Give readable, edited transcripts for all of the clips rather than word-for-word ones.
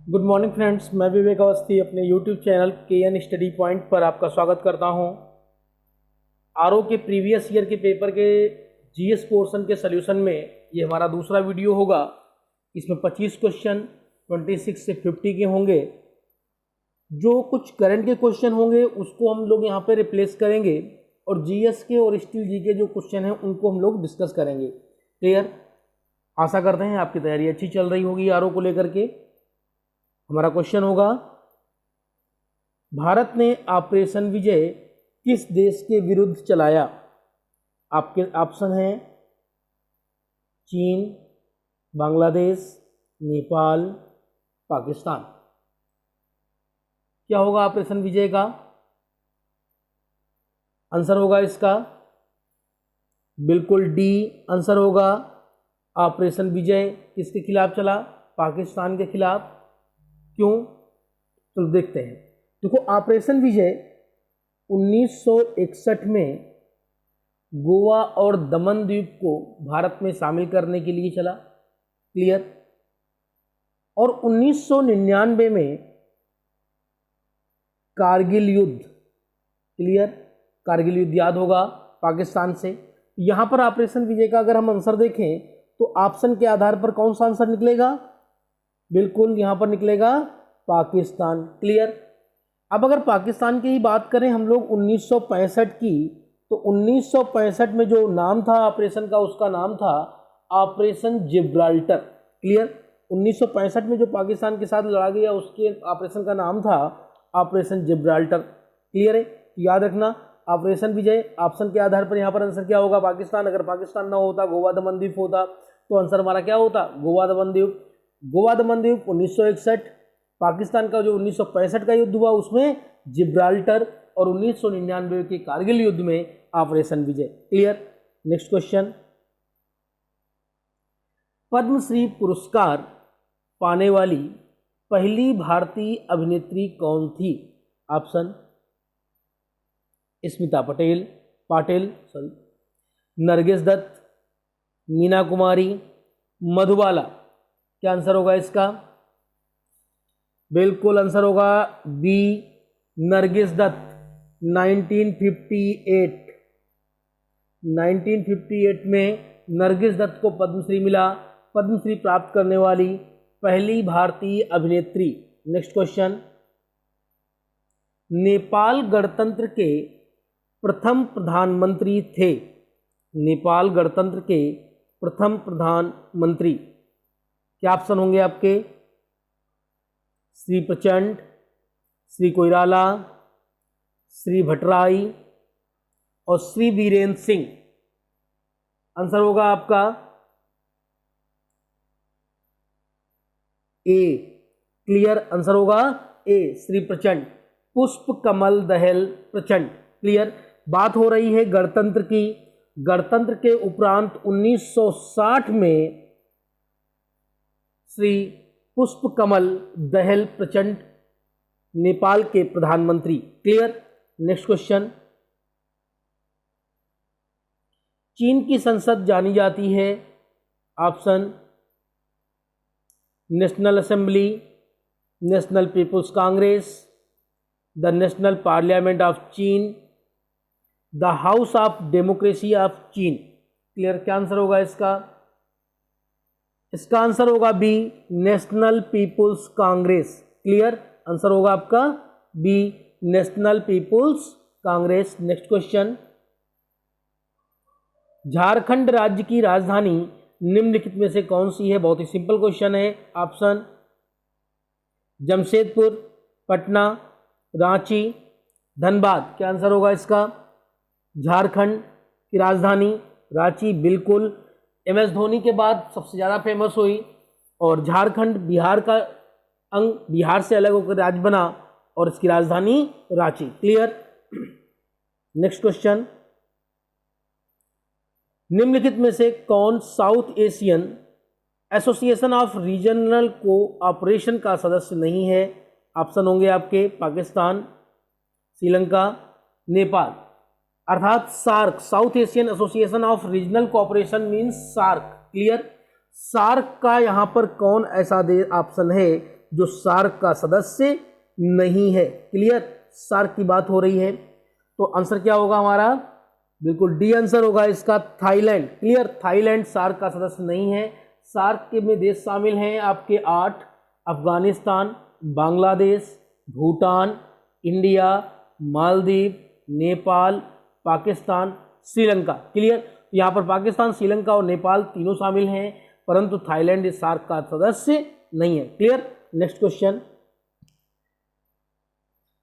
Good morning friends, मैं विवेक अवस्थी अपने YouTube channel KN study point पर आपका स्वागत करता हूं। आरओ के प्रीवियस ईयर के पेपर के जीएस पोर्शन के सॉल्यूशन में ये हमारा दूसरा वीडियो होगा। इसमें 25 क्वेश्चन 26 से 50 के होंगे। जो कुछ करंट के क्वेश्चन होंगे उसको हम लोग यहाँ पे रिप्लेस करेंगे और जीएस के और स्टिल जी के जो क्वेश्चन हैं उनको हम लोग डिस्कस करेंगे। क्लियर? आशा करते हैं आपकी तैयारी अच्छी चल रही होगी आरओ को लेकर के। हमारा क्वेश्चन होगा, भारत ने ऑपरेशन विजय किस देश के विरुद्ध चलाया? आपके ऑप्शन हैं चीन, बांग्लादेश, नेपाल, पाकिस्तान। क्या होगा ऑपरेशन विजय का आंसर? होगा इसका बिल्कुल डी आंसर होगा। ऑपरेशन विजय किसके खिलाफ चला? पाकिस्तान के खिलाफ। क्यों? तो देखते हैं। देखो, ऑपरेशन विजय 1961 में गोवा और दमन द्वीप को भारत में शामिल करने के लिए चला। क्लियर? और 1999 में कारगिल युद्ध। क्लियर? कारगिल युद्ध याद होगा पाकिस्तान से। यहां पर ऑपरेशन विजय का अगर हम आंसर देखें तो ऑप्शन के आधार पर कौन सा आंसर निकलेगा? बिल्कुल यहां पर निकलेगा पाकिस्तान। क्लियर? अब अगर पाकिस्तान की ही बात करें हम लोग 1965 की, तो 1965 में जो नाम था ऑपरेशन का, उसका नाम था ऑपरेशन जिब्राल्टर। क्लियर? 1965 में जो पाकिस्तान के साथ लड़ा गया उसके ऑपरेशन का नाम था ऑपरेशन जिब्राल्टर। क्लियर है? याद रखना, ऑपरेशन विजय ऑप्शन के आधार पर यहाँ पर आंसर क्या होगा? पाकिस्तान। अगर पाकिस्तान ना होता, गोवा दमन द्वीप होता, तो आंसर हमारा क्या होता? गोवा दमन द्वीप। गोवा दमन द्वीप 1961, पाकिस्तान का जो 1965 का युद्ध हुआ उसमें जिब्राल्टर, और 1999 के कारगिल युद्ध में ऑपरेशन विजय। क्लियर? नेक्स्ट क्वेश्चन, पद्मश्री पुरस्कार पाने वाली पहली भारतीय अभिनेत्री कौन थी? ऑप्शन स्मिता पाटिल, नरगिस दत्त, मीना कुमारी, मधुबाला। क्या आंसर होगा इसका? बिल्कुल आंसर होगा बी नरगिस दत्त। 1958 में नरगिस दत्त को पद्मश्री मिला। पद्मश्री प्राप्त करने वाली पहली भारतीय अभिनेत्री। नेक्स्ट क्वेश्चन, नेपाल गणतंत्र के प्रथम प्रधानमंत्री थे। नेपाल गणतंत्र के प्रथम प्रधानमंत्री क्या ऑप्शन होंगे आपके? श्री प्रचंड, श्री कोइराला, श्री भट्टराई और श्री बीरेंद्र सिंह। आंसर होगा आपका ए। क्लियर? आंसर होगा ए, श्री प्रचंड, पुष्प कमल दहल प्रचंड। क्लियर? बात हो रही है गणतंत्र की। गणतंत्र के उपरांत 1960 में श्री पुष्प कमल दहल प्रचंड नेपाल के प्रधानमंत्री। क्लियर? नेक्स्ट क्वेश्चन, चीन की संसद जानी जाती है। Option National Assembly, National People's Congress, the National Parliament of चीन, the House of Democracy of चीन। क्लियर? क्या आंसर होगा इसका? इसका आंसर होगा B, National People's Congress. Clear? Answer होगा आपका B, National People's Congress. Next question, Jharkhand राज्य की राजधानी निम्नलिखित में से कौन सी है? बहुत ही सिंपल क्वेश्चन है। ऑप्शन जमशेदपुर, पटना, रांची, धनबाद। क्या आंसर होगा इसका? झारखंड की राजधानी रांची। बिल्कुल, MS धोनी के बाद सबसे ज़्यादा फेमस हुई और झारखंड बिहार का अंग, बिहार से अलग होकर राज्य बना और इसकी राजधानी रांची। क्लियर? नेक्स्ट क्वेश्चन, निम्नलिखित में से कौन south Asian Association of Regional cooperation का सदस्य नहीं है? ऑप्शन होंगे आपके पाकिस्तान, श्रीलंका, नेपाल। अर्थात SAARC, South Asian Association of Regional Cooperation means SAARC. Clear? SAARC का यहाँ पर कौन ऐसा ऑप्शन है जो सार्क का सदस्य नहीं है। क्लियर, सार्क की बात हो रही है, तो आंसर क्या होगा हमारा? बिल्कुल डी आंसर होगा इसका, थाईलैंड। क्लियर, थाईलैंड सार्क का सदस्य नहीं है। सार्क के में देश शामिल हैं आपके 8, अफगानिस्तान, बांग्लादेश, भूटान, इंडिया, मालदीव, नेपाल, पाकिस्तान, श्रीलंका। क्लियर, यहाँ पर पाकिस्तान, श्रीलंका और नेपाल तीनों शामिल हैं, परंतु थाईलैंड इस सार्क का सदस्य नहीं है। Clear, next question.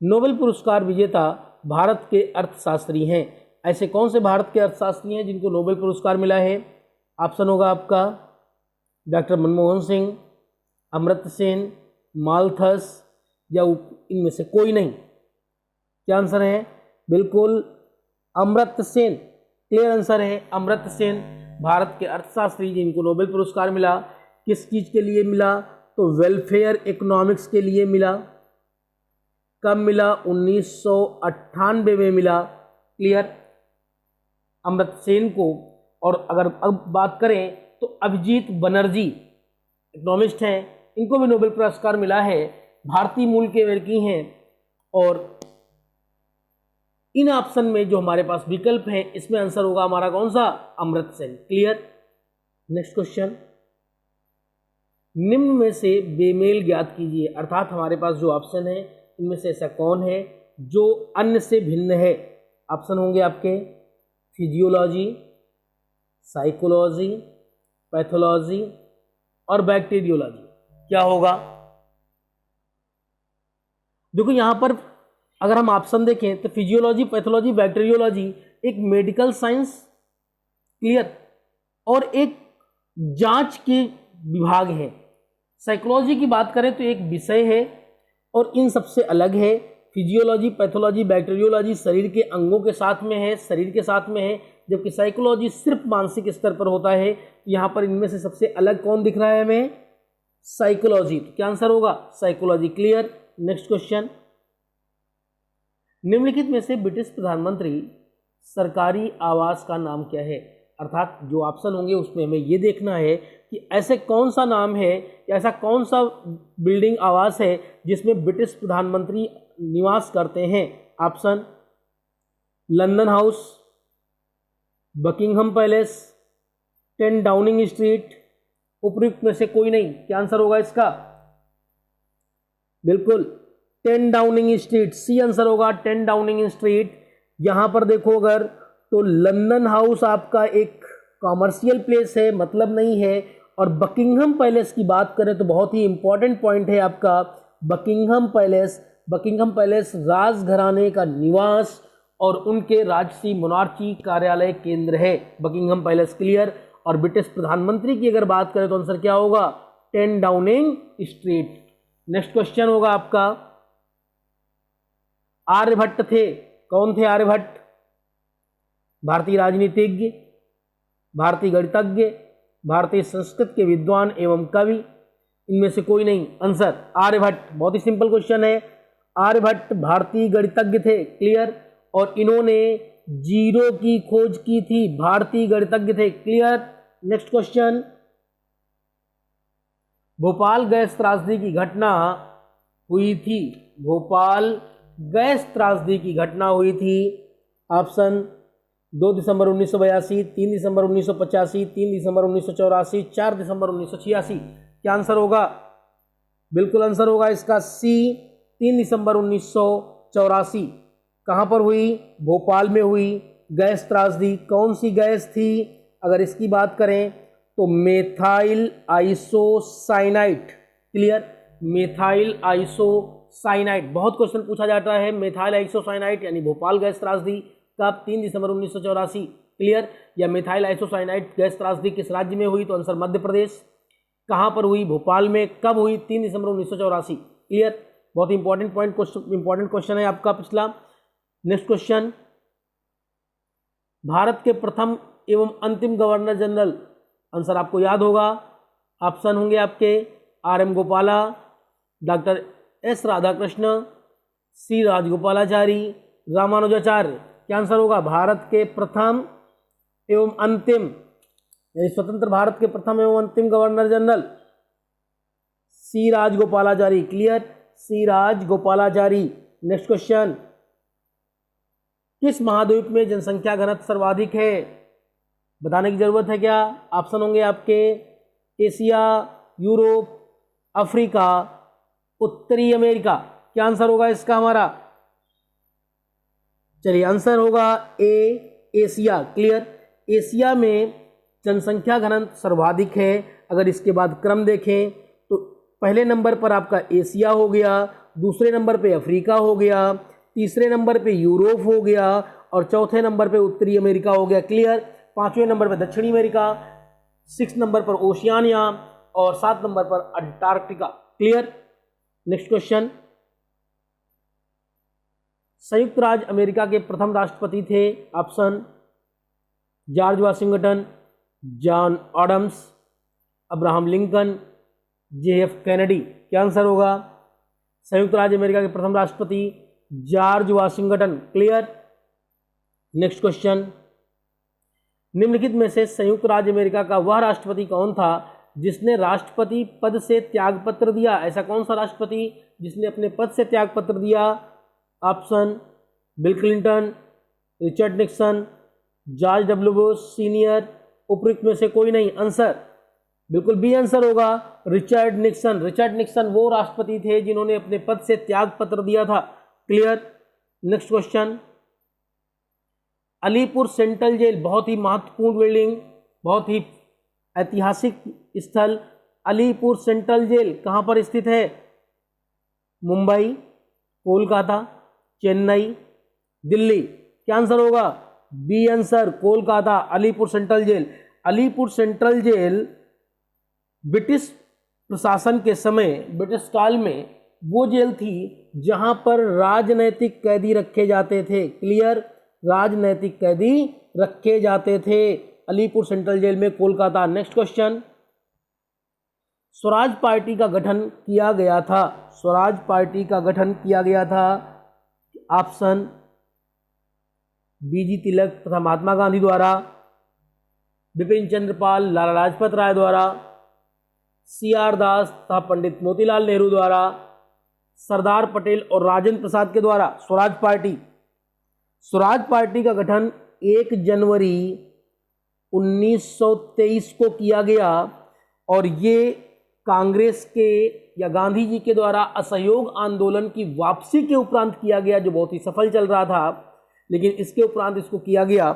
नोबेल पुरस्कार विजेता भारत के अर्थशास्त्री हैं। ऐसे कौन से भारत के अर्थशास्त्री हैं जिनको नोबेल पुरस्कार मिला है? ऑप्शन होगा आपका डॉक्टर मनमोहन सिंह, अमर्त्य सेन, मालथस या इनमें से कोई नहीं। क्या आंसर है? बिल्कुल अमर्त्य सेन। क्लियर आंसर है अमर्त्य सेन, भारत के अर्थशास्त्री जिनको नोबेल पुरस्कार मिला। किस चीज के लिए मिला? तो वेलफेयर इकोनॉमिक्स के लिए मिला। कब मिला? 1998 में मिला। क्लियर, अमर्त्य सेन को। और अगर अब बात करें तो अभिजीत बनर्जी इकोनॉमिस्ट हैं, इनको भी नोबेल पुरस्कार मिला है, भारतीय मूल के अमेरिकी हैं। और इन ऑप्शन में जो हमारे पास विकल्प है इसमें आंसर होगा हमारा कौन सा? Amartya Sen. Clear, next question. निम्न में से बेमेल ज्ञात कीजिए, अर्थात हमारे पास जो ऑप्शन है इनमें से ऐसा कौन है जो अन्य से भिन्न है? ऑप्शन होंगे आपके फिजियोलॉजी, साइकोलॉजी, पैथोलॉजी और बैक्टीरियोलॉजी। क्या होगा? देखो यहां पर अगर हम ऑप्शन देखें तो फिजियोलॉजी, पैथोलॉजी, बैक्टीरियोलॉजी एक मेडिकल साइंस, क्लियर, और एक जांच के विभाग है। साइकोलॉजी की बात करें तो एक विषय है और इन सबसे अलग है। फिजियोलॉजी, पैथोलॉजी, बैक्टीरियोलॉजी शरीर के अंगों के साथ में है, शरीर के साथ में है, जबकि साइकोलॉजी सिर्फ मानसिक स्तर पर होता है। यहाँ पर इनमें से सबसे अलग कौन दिख रहा है हमें? साइकोलॉजी। तो क्या आंसर होगा? साइकोलॉजी। Clear, next question. निम्नलिखित में से ब्रिटिश प्रधानमंत्री सरकारी आवास का नाम क्या है? अर्थात जो ऑप्शन होंगे उसमें हमें ये देखना है कि ऐसे कौन सा नाम है या ऐसा कौन सा बिल्डिंग आवास है जिसमें ब्रिटिश प्रधानमंत्री निवास करते हैं। Option London house, Buckingham palace, 10 Downing street, उपयुक्त में से कोई नहीं। क्या आंसर होगा इसका? बिल्कुल 10 डाउनिंग स्ट्रीट, सी आंसर होगा 10 डाउनिंग स्ट्रीट। यहां पर देखो अगर तो लंदन हाउस आपका एक कॉमर्शियल प्लेस है, मतलब नहीं है। और बकिंगहम पैलेस की बात करें तो बहुत ही इंपॉर्टेंट पॉइंट है आपका बकिंगहम पैलेस। बकिंगहम पैलेस राजघराने का निवास और उनके राजसी मोनार्ची कार्यालय केंद्र है बकिंगहम पैलेस। क्लियर, और ब्रिटिश प्रधानमंत्री की अगर बात करें तो आंसर क्या होगा? 10 डाउनिंग स्ट्रीट। नेक्स्ट क्वेश्चन होगा आपका, आर्यभट्ट थे, कौन थे आर्यभट्ट? भारतीय राजनीतिज्ञ, भारतीय गणितज्ञ, भारतीय संस्कृत के विद्वान एवं कवि, इनमें से कोई नहीं। आंसर आर्यभट्ट। बहुत ही सिंपल क्वेश्चन है, आर्यभट्ट भारतीय गणितज्ञ थे। क्लियर, और इन्होंने जीरो की खोज की थी, भारतीय गणितज्ञ थे। Clear, next question. Bhopal gas त्रासदी की घटना हुई थी, भोपाल गैस त्रासदी की घटना हुई थी। ऑप्शन 2 दिसंबर 1982, 3 दिसंबर 1985, 3 दिसंबर 1984, 4 दिसंबर 1986। क्या आंसर होगा? बिल्कुल आंसर होगा इसका सी, 3 दिसंबर 1984। कहाँ पर हुई? भोपाल में हुई गैस त्रासदी। कौन सी गैस थी? अगर इसकी बात करें तो methyl isocyanide. Clear, methyl isocyanide. बहुत क्वेश्चन पूछा जाता है मेथाइल आइसोसाइनाइड यानी भोपाल गैस त्रासदी कब? 3 दिसंबर 1984। क्लियर, या मेथाइल आइसोसाइनाइड गैस त्रासदी किस राज्य में हुई? तो आंसर मध्य प्रदेश। कहाँ पर हुई? भोपाल में। कब हुई? 3 दिसंबर 1984। क्लियर, बहुत इंपॉर्टेंट पॉइंट, इंपॉर्टेंट क्वेश्चन है आपका पिछला। नेक्स्ट क्वेश्चन, भारत के प्रथम एवं अंतिम गवर्नर जनरल, आंसर आपको याद होगा। ऑप्शन होंगे आपके RM Gopala, doctor S Radhakrishna, C Rajagopalachari, Ramanujacharya. क्या आंसर होगा? भारत के प्रथम एवं अंतिम यानी स्वतंत्र भारत के प्रथम एवं अंतिम गवर्नर जनरल सी राजगोपालाचारी, क्लियर, सी राजगोपालाचारी। नेक्स्ट क्वेश्चन, किस महाद्वीप में जनसंख्या घनत्व सर्वाधिक है? बताने की जरूरत है क्या? ऑप्शन होंगे आपके एशिया, यूरोप, अफ्रीका, उत्तरी अमेरिका। क्या आंसर होगा इसका हमारा? चलिए आंसर होगा ए, एशिया, क्लियर। एशिया में जनसंख्या घनत्व सर्वाधिक है। अगर इसके बाद क्रम देखें तो पहले नंबर पर आपका एशिया हो गया, दूसरे नंबर पे अफ्रीका हो गया, तीसरे नंबर पे यूरोप हो गया और चौथे नंबर पे उत्तरी अमेरिका हो गया, क्लियर। पांचवें नंबर पे दक्षिणी अमेरिका, 6 नंबर पर ओशियानिया और 7 नंबर पर अंटार्कटिका, क्लियर। नेक्स्ट क्वेश्चन, संयुक्त राज्य अमेरिका के प्रथम राष्ट्रपति थे? Option George Washington, John Adams, Abraham Lincoln, JF Kennedy. क्या आंसर होगा? संयुक्त राज्य अमेरिका के प्रथम राष्ट्रपति George Washington, clear. Next question, निम्नलिखित में से संयुक्त राज्य अमेरिका का वह राष्ट्रपति कौन था जिसने राष्ट्रपति पद से त्यागपत्र दिया? ऐसा कौन सा राष्ट्रपति जिसने अपने पद से त्यागपत्र दिया? Option bill Clinton, Richard Nixon, George W Bush senior, उपयुक्त में से कोई नहीं। आंसर बिल्कुल बी आंसर होगा, रिचर्ड निक्सन। रिचर्ड निक्सन वो राष्ट्रपति थे जिन्होंने अपने पद से त्यागपत्र दिया था, clear. Next question, Alipur central jail बहुत ही महत्वपूर्ण बिल्डिंग, बहुत ही ऐतिहासिक स्थल। अलीपुर सेंट्रल जेल कहाँ पर स्थित है? मुंबई, कोलकाता, चेन्नई, दिल्ली। क्या आंसर होगा? B answer, Kolkata, Alipur central jail. Alipur central jail British प्रशासन के समय, ब्रिटिश काल में वो जेल थी जहां पर राजनैतिक कैदी रखे जाते थे, क्लियर। राजनैतिक कैदी रखे जाते थे अलीपुर सेंट्रल जेल में, Kolkata. Next question, Swaraj party का गठन किया गया था? स्वराज पार्टी का गठन किया गया था, ऑप्शन BG तिलक तथा महात्मा गांधी द्वारा, बिपिन चंद्र पाल, लाला लाजपत राय द्वारा, CR दास तथा पंडित मोतीलाल नेहरू द्वारा, सरदार पटेल और राजेंद्र प्रसाद के द्वारा। स्वराज पार्टी का गठन 1 जनवरी 1923 को किया गया और ये कांग्रेस के या गांधी जी के द्वारा असहयोग आंदोलन की वापसी के उपरांत किया गया, जो बहुत ही सफल चल रहा था, लेकिन इसके उपरांत इसको किया गया।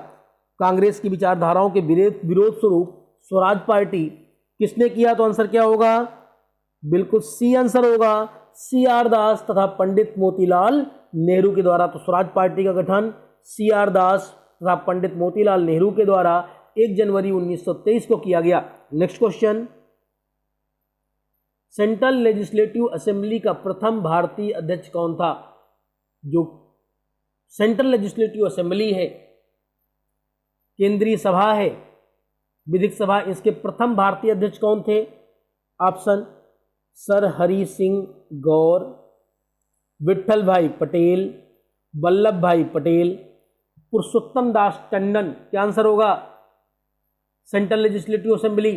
कांग्रेस की विचारधाराओं के विरोध स्वरूप स्वराज पार्टी किसने किया? तो आंसर क्या होगा? बिल्कुल सी आंसर होगा, CR दास तथा पंडित मोतीलाल नेहरू के द्वारा। तो स्वराज पार्टी का गठन CR दास तथा पंडित मोतीलाल नेहरू के द्वारा 1 जनवरी 1923 को किया गया। Next question, central legislative assembly का प्रथम भारतीय अध्यक्ष कौन था? जो सेंट्रल लेजिस्लेटिव असेंबली है, केंद्रीय सभा है, विधिक सभा, इसके प्रथम भारतीय अध्यक्ष कौन थे? ऑप्शन सर हरि सिंह गौर, विट्ठल भाई पटेल, वल्लभ भाई पटेल, पुरुषोत्तम दास टंडन। क्या आंसर होगा? Central legislative assembly,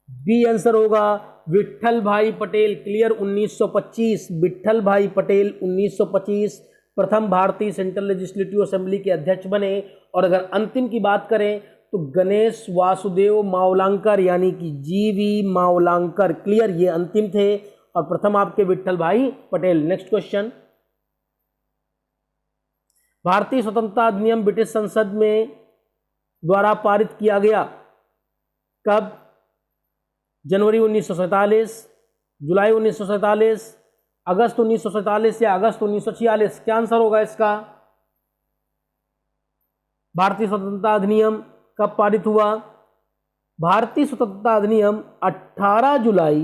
B answer होगा, विट्ठल भाई पटेल, क्लियर। 1925, विट्ठल भाई पटेल 1925 प्रथम भारतीय सेंट्रल लेजिस्लेटिव असेंबली के अध्यक्ष बने। और अगर अंतिम की बात करें तो गणेश वासुदेव मावलांकर यानी कि GV मावलांकर, क्लियर, ये अंतिम थे और प्रथम आपके विट्ठल भाई पटेल। नेक्स्ट क्वेश्चन, भारतीय स्वतंत्रता अधिनियम ब्रिटिश संसद में द्वारा पारित किया गया कब? जनवरी 1947, जुलाई 1947, अगस्त 1947 या अगस्त 1946? क्या आंसर होगा इसका? भारतीय स्वतंत्रता अधिनियम कब पारित हुआ? भारतीय स्वतंत्रता अधिनियम 18 जुलाई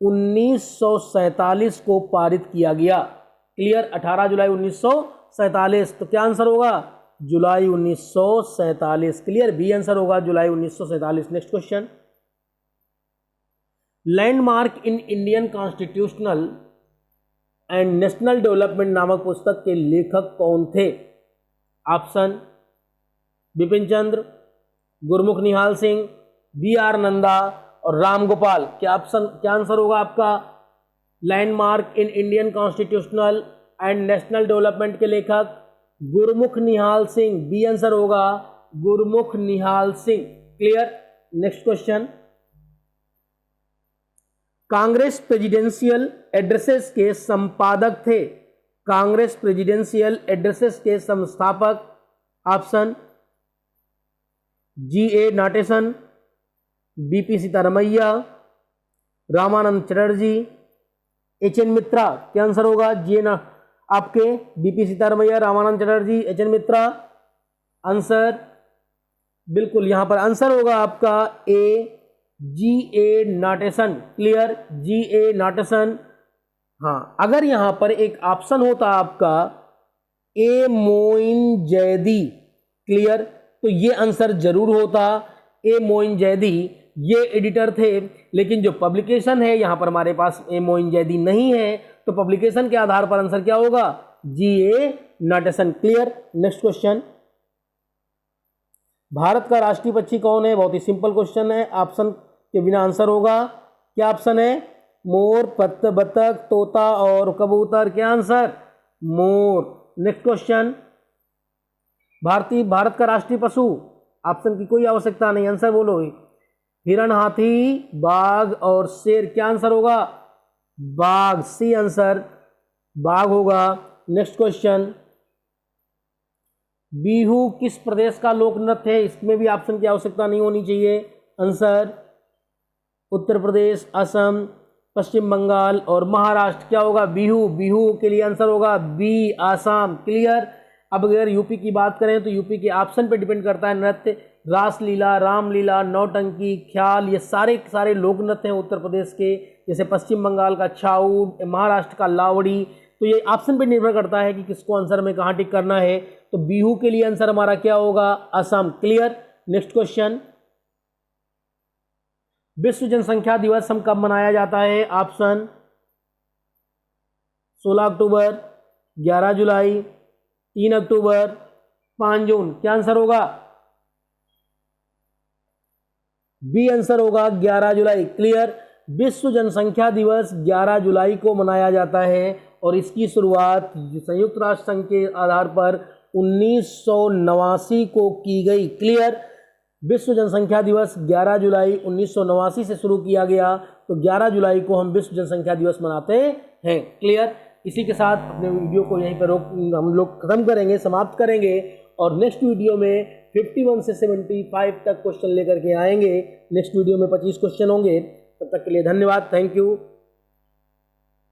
1947 को पारित किया गया, क्लियर। 18 जुलाई 1947। तो क्या आंसर होगा? जुलाई 1947, क्लियर, बी आंसर होगा, जुलाई 1947। Next question, landmark in Indian constitutional and national development नामक पुस्तक के लेखक कौन थे? ऑप्शन बिपिन चंद्र, गुरमुख निहाल सिंह, BR नंदा, और राम गोपाल। क्या ऑप्शन, क्या आंसर होगा आपका? Landmark in Indian constitutional and national development के लेखक गुरमुख निहाल सिंह। बी आंसर होगा Gurmukh Nihal Singh. Clear. Next question, Congress presidential addresses के संपादक थे, कांग्रेस प्रेसिडेंशियल एड्रेसेस के संस्थापक। Option G.A. नाटेसन, B.P. Sitaramayya, Ramanand Chatterjee, H.N. मित्रा। क्या आंसर होगा? आपके B.P. सीतारमैया, रामानंद चटर्जी, H.N. मित्रा। आंसर बिल्कुल यहां पर आंसर होगा आपका A, G.A. Natesan. Clear, G.A. नाटेसन। हाँ, अगर यहां पर एक ऑप्शन होता आपका A. मोइन जैदी, क्लियर, तो ये आंसर जरूर होता। A. मोइन जैदी ये एडिटर थे, लेकिन जो पब्लिकेशन है यहां पर हमारे पास A. मोइन जैदी नहीं है, तो पब्लिकेशन के आधार पर आंसर क्या होगा? G.A. Natesan. Clear. Next question, Bharat का राष्ट्रीय पक्षी कौन है? बहुत ही सिंपल क्वेश्चन है, ऑप्शन के बिना आंसर होगा। क्या ऑप्शन है? मोर, बतख, तोता और कबूतर। क्या आंसर? मोर। नेक्स्ट क्वेश्चन, भारत का राष्ट्रीय पशु, ऑप्शन की कोई आवश्यकता नहीं, आंसर बोलो। हिरण, हाथी, बाघ और शेर। क्या आंसर होगा? बाघ। सी आंसर, बाघ होगा। नेक्स्ट क्वेश्चन, बिहू किस प्रदेश का लोक नृत्य है? इसमें भी ऑप्शन की आवश्यकता नहीं होनी चाहिए। आंसर उत्तर प्रदेश, असम, पश्चिम बंगाल और महाराष्ट्र। क्या होगा? बिहू। बिहू के लिए आंसर होगा बी, आसाम। क्लियर। अब अगर यूपी की बात करें तो यूपी के ऑप्शन पे डिपेंड करता है नृत्य। रासलीला, रामलीला, नौटंकी, ख्याल, ये सारे लोक नृत्य हैं उत्तर प्रदेश के। जैसे पश्चिम बंगाल का छाऊ, महाराष्ट्र का लावड़ी। तो ये ऑप्शन पे निर्भर करता है कि किसको आंसर में कहाँ टिक करना है। तो बिहू के लिए आंसर हमारा क्या होगा? असम। क्लियर। नेक्स्ट क्वेश्चन, विश्व जनसंख्या दिवस हम कब मनाया जाता है? ऑप्शन 16 अक्टूबर, 11 जुलाई, 3 अक्टूबर, 5 जून। क्या आंसर होगा? बी आंसर होगा 11 जुलाई। क्लियर। विश्व जनसंख्या दिवस 11 जुलाई को मनाया जाता है और इसकी शुरुआत संयुक्त राष्ट्र संघ के आधार पर 1989 को की गई। क्लियर। विश्व जनसंख्या दिवस 11 जुलाई 1989 से शुरू किया गया, तो 11 जुलाई को हम विश्व जनसंख्या दिवस मनाते हैं। क्लियर। इसी के साथ अपने वीडियो को यहीं पर हम लोग खत्म करेंगे, समाप्त करेंगे और नेक्स्ट वीडियो में 51 से 75 तक क्वेश्चन लेकर के आएंगे। नेक्स्ट वीडियो में 25 क्वेश्चन होंगे। तब तक के लिए धन्यवाद, थैंक यू।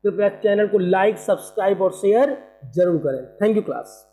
कृपया चैनल को लाइक, सब्सक्राइब और शेयर जरूर करें। Thank you class.